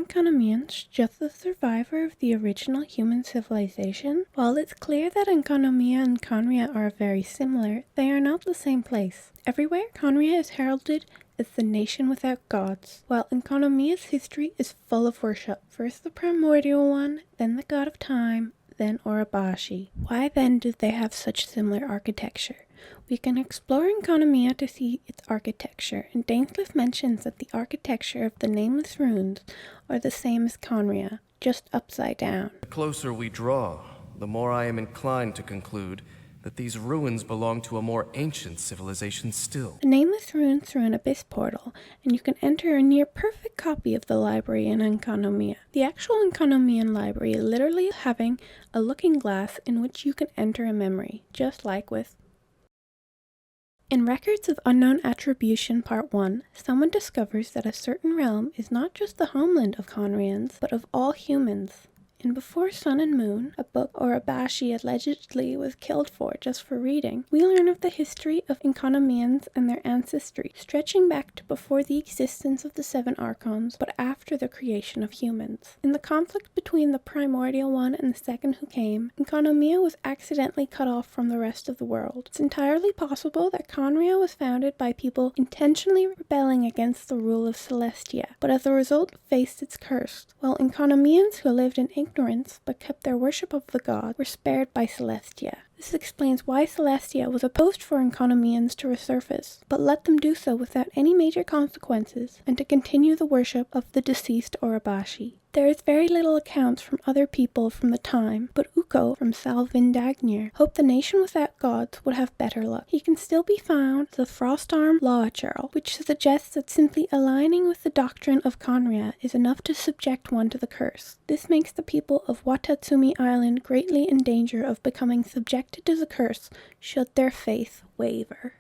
Enconomians just the survivor of the original human civilization? While it's clear that Enconomia and Conria are very similar, they are not the same place. Everywhere, Conria is heralded as the nation without gods, while Enconomia's history is full of worship. First the primordial one, then the god of time, then Urabashi. Why then do they have such similar architecture? We can explore Enconomia to see its architecture, and Dainsleif mentions that the architecture of the nameless runes are the same as Conria, just upside down. The closer we draw, the more I am inclined to conclude that these ruins belong to a more ancient civilization still. The nameless runes through an abyss portal, and you can enter a near-perfect copy of the library in Enconomia. The actual Enconomian library is literally having a looking glass in which you can enter a memory, just like with In Records of Unknown Attribution Part 1, someone discovers that a certain realm is not just the homeland of Conrians, but of all humans. In Before Sun and Moon, a book Urabashi allegedly was killed for just for reading, we learn of the history of Enconomians and their ancestry, stretching back to before the existence of the Seven Archons, but after the creation of humans. In the conflict between the primordial one and the second who came, Enconomia was accidentally cut off from the rest of the world. It's entirely possible that Conria was founded by people intentionally rebelling against the rule of Celestia, but as a result faced its curse, while Enconomians who lived in ignorance but kept their worship of the god were spared by Celestia. This explains why Celestia was opposed for Enconomians to resurface, but let them do so without any major consequences and to continue the worship of the deceased Urabashi. There is very little accounts from other people from the time, but Ukko from Salvindagnir hoped the nation without gods would have better luck. He can still be found as the Frostarm Law Churl, which suggests that simply aligning with the doctrine of Conria is enough to subject one to the curse. This makes the people of Watatsumi Island greatly in danger of becoming subjected to the curse should their faith waver.